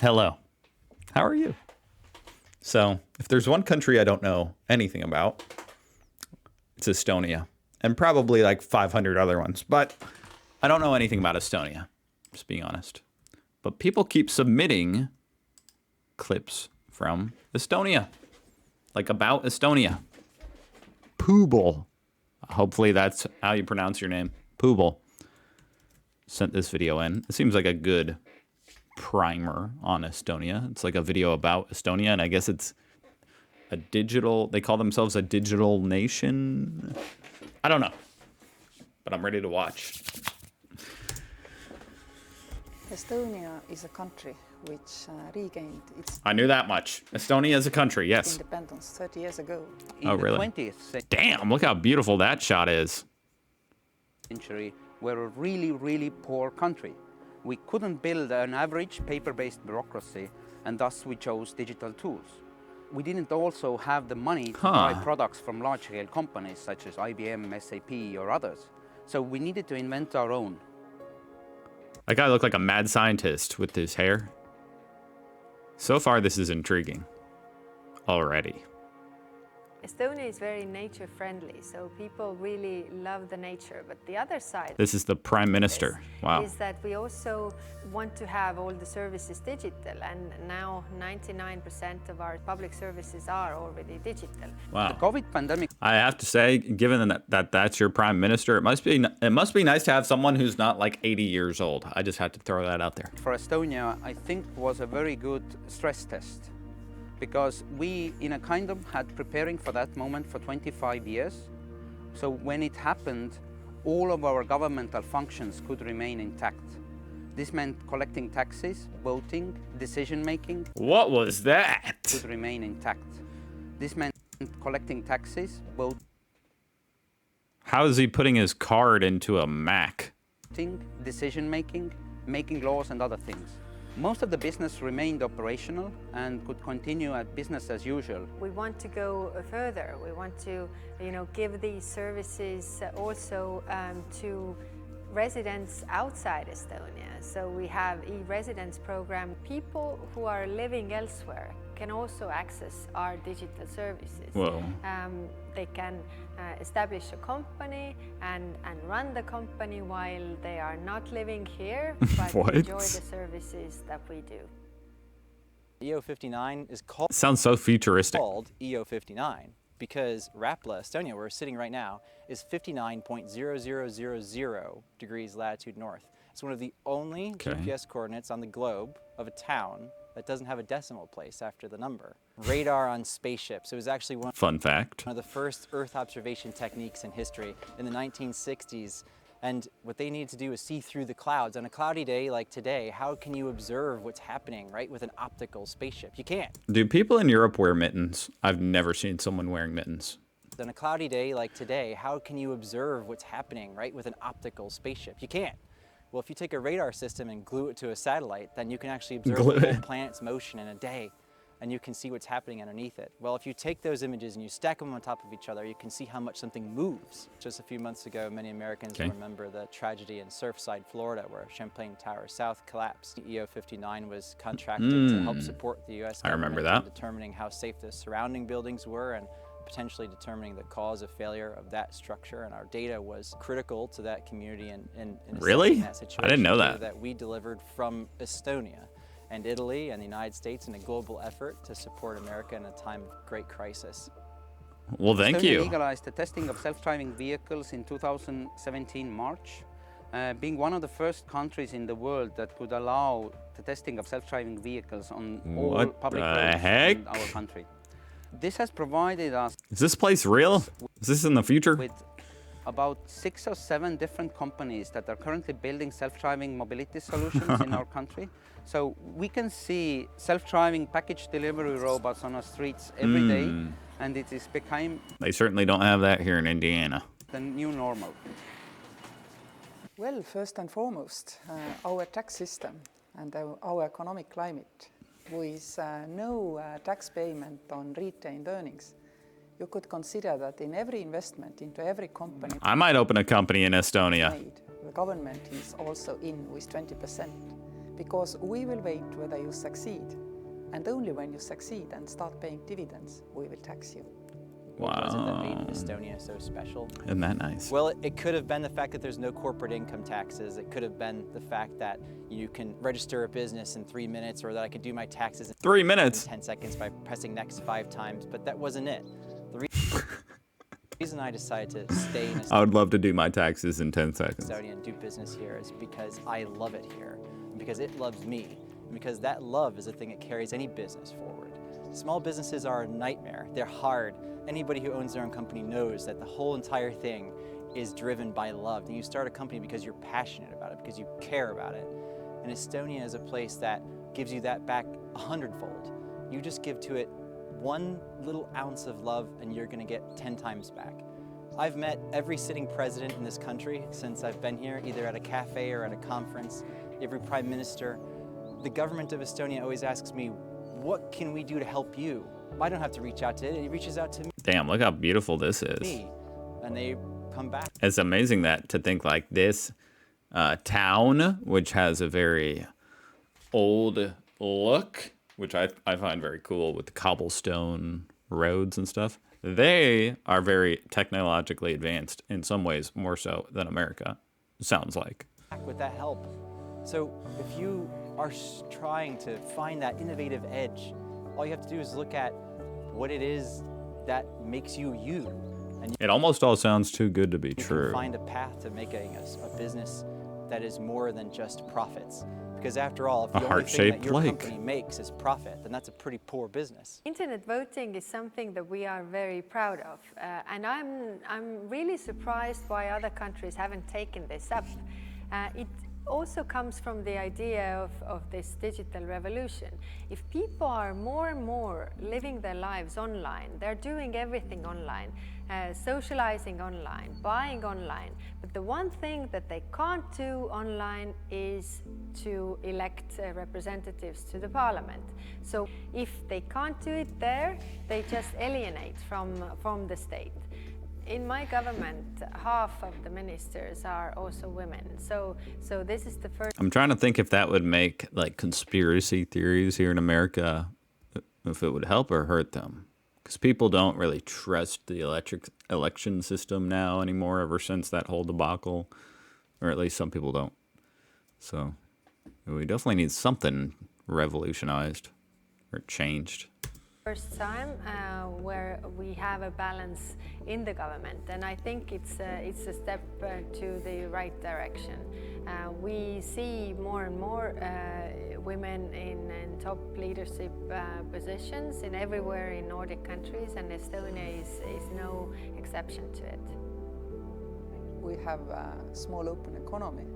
Hello. How are you? So, if there's one country I don't know anything about, it's Estonia. And probably like 500 other ones. But I don't know anything about Estonia, just being honest. But people keep submitting clips from Estonia. Like about Estonia. Poobel. Hopefully that's how you pronounce your name. Poobel. Sent this video in. It seems like a good primer on Estonia. It's like a video about Estonia, and I guess it's a digital, they call themselves a digital nation. I don't know, but I'm ready to watch. Estonia is a country which regained its I knew that much. Estonia is a country, yes. independence 30 years ago. Oh, really? Damn, look how beautiful that shot is. Century, we're a really, really poor country. We couldn't build an average paper-based bureaucracy, and thus we chose digital tools. We didn't also have the money to buy products from large-scale companies such as IBM, SAP, or others. So we needed to invent our own. That guy looked like a mad scientist with his hair. So far, this is intriguing. Already. Estonia is very nature friendly, so people really love the nature. But the other side, This is the prime minister. Wow. is that we also want to have all the services digital, and now 99% of our public services are already digital. Wow. The COVID pandemic I have to say, given that that's your prime minister, it must be nice to have someone who's not like 80 years old. I just had to throw that out there. for Estonia, I think, was a very good stress test, because we, in a kind of, had preparing for that moment for 25 years. So when it happened, all of our governmental functions could remain intact. This meant collecting taxes, voting, decision-making What was that? could remain intact. This meant collecting taxes, How is he putting his card into a Mac? voting, decision-making, making laws and other things. Most of the business remained operational and could continue at business as usual. We want to go further. We want to, give these services also to residents outside Estonia. So we have e-residence program. People who are living elsewhere can also access our digital services. Whoa. They can establish a company and run the company while they are not living here, but What? enjoy the services that we do. EO59 is called Sounds so futuristic. EO59 because Rapla, Estonia, where we're sitting right now, is 59.0000 degrees latitude north. It's one of the only GPS coordinates on the globe of a town that doesn't have a decimal place after the number. Radar on spaceships. It was actually Fun fact. one of the first Earth observation techniques in history in the 1960s. And what they need to do is see through the clouds. On a cloudy day like today, how can you observe what's happening, right, with an optical spaceship? You can't. Do people in Europe wear mittens? I've never seen someone wearing mittens. On a cloudy day like today, how can you observe what's happening, right, with an optical spaceship? You can't. Well, if you take a radar system and glue it to a satellite, then you can actually observe the whole planet's motion in a day, and you can see what's happening underneath it. Well, if you take those images and you stack them on top of each other, you can see how much something moves. Just a few months ago, many Americans remember the tragedy in Surfside, Florida, where Champlain Tower South collapsed. EO59 was contracted to help support the U.S. government remember that. in determining how safe the surrounding buildings were and potentially determining the cause of failure of that structure, and our data was critical to that community in Really? that situation. I didn't know that. That we delivered from Estonia and Italy and the United States in a global effort to support America in a time of great crisis. Well, thank Estonia you. legalized the testing of self-driving vehicles in 2017 March, being one of the first countries in the world that could allow the testing of self-driving vehicles on all What public the roads heck? in our country. This has provided us Is this place real? Is this in the future? with about 6 or 7 different companies that are currently building self-driving mobility solutions in our country. So we can see self-driving package delivery robots on our streets every day, and it is become They certainly don't have that here in Indiana. the new normal. Well, first and foremost, our tax system and our economic climate, with no tax payment on retained earnings, you could consider that in every investment into every company I might open a company in Estonia. made, the government is also in with 20%, because we will wait whether you succeed. And only when you succeed and start paying dividends, we will tax you. What was it that made Wow. Estonia so special? Isn't that nice? Well, it could have been the fact that there's no corporate income taxes. It could have been the fact that you can register a business in 3 minutes, or that I could do my taxes in 3 minutes. 10 seconds by pressing next 5 times, but that wasn't it. The reason I decided to stay in I would love to do my taxes in 10 seconds. Estonia and do business here is because I love it here, and because it loves me, and because that love is the thing that carries any business forward. Small businesses are a nightmare. They're hard. Anybody who owns their own company knows that the whole entire thing is driven by love. And you start a company because you're passionate about it, because you care about it. And Estonia is a place that gives you that back 100-fold. You just give to it 1 little ounce of love and you're gonna get 10 times back. I've met every sitting president in this country since I've been here, either at a cafe or at a conference, every prime minister. The government of Estonia always asks me, what can we do to help you? I don't have to reach out to it, it reaches out to Damn, look how beautiful this is. me, and they come back. It's amazing that to think like this town, which has a very old look, which I find very cool with the cobblestone roads and stuff. They are very technologically advanced in some ways, more so than America, sounds like. With that help. So if you are trying to find that innovative edge, all you have to do is look at what it is that makes you you. And It almost all sounds too good to be you true. can find a path to making a business that is more than just profits. Because after all, if the only thing heart-shaped that your lake. company makes is profit, then that's a pretty poor business. Internet voting is something that we are very proud of, and I'm really surprised why other countries haven't taken this up. It also comes from the idea of this digital revolution. If people are more and more living their lives online, they're doing everything online, socializing online, buying online, but the one thing that they can't do online is to elect representatives to the parliament. So if they can't do it there, they just alienate from the state. In my government, half of the ministers are also women. So this is the first. I'm trying to think if that would make like conspiracy theories here in America, if it would help or hurt them. Because people don't really trust the election system now anymore ever since that whole debacle. Or at least some people don't. So we definitely need something revolutionized or changed. First time where we have a balance in the government, and I think it's a step to the right direction. We see more and more women in top leadership positions in everywhere in Nordic countries, and Estonia is no exception to it. We have a small open economy,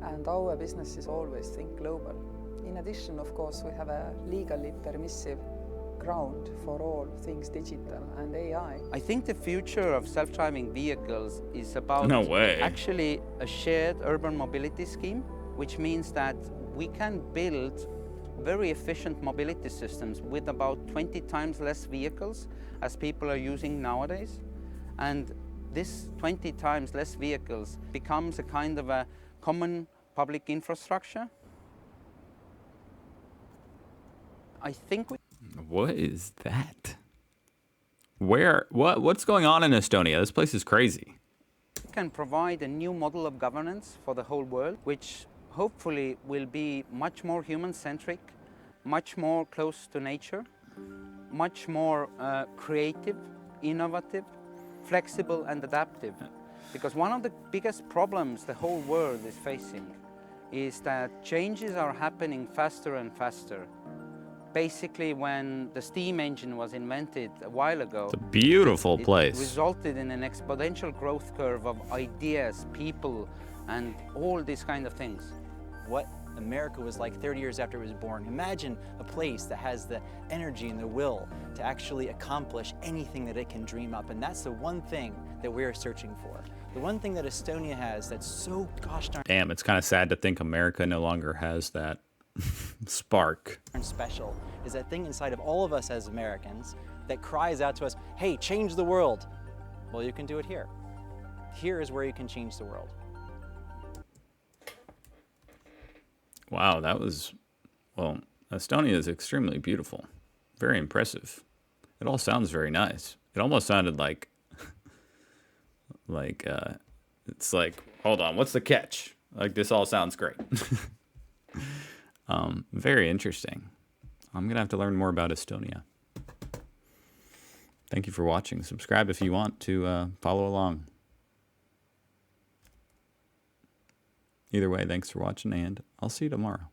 and our businesses always think global. In addition, of course, we have a legally permissive ground for all things digital and AI. I think the future of self-driving vehicles is about No way. actually a shared urban mobility scheme, which means that we can build very efficient mobility systems with about 20 times less vehicles as people are using nowadays. And this 20 times less vehicles becomes a kind of a common public infrastructure. I think What is that? What's going on in Estonia? This place is crazy. we can provide a new model of governance for the whole world, which hopefully will be much more human-centric, much more close to nature, much more creative, innovative, flexible and adaptive. Because one of the biggest problems the whole world is facing is that changes are happening faster and faster. Basically, when the steam engine was invented a while ago, It's a beautiful it place. resulted in an exponential growth curve of ideas, people, and all these kind of things. What America was like 30 years after it was born. Imagine a place that has the energy and the will to actually accomplish anything that it can dream up. And that's the one thing that we're searching for. The one thing that Estonia has that's so gosh darn Damn, it's kind of sad to think America no longer has that spark. special is that thing inside of all of us as Americans that cries out to us, hey, change the world. Well, you can do it here. Here is where you can change the world. Wow, that was, well, Estonia is extremely beautiful. Very impressive. It all sounds very nice. It almost sounded like, it's like, hold on, what's the catch? Like, this all sounds great. Very interesting. I'm going to have to learn more about Estonia. Thank you for watching. Subscribe if you want to follow along. Either way, thanks for watching, and I'll see you tomorrow.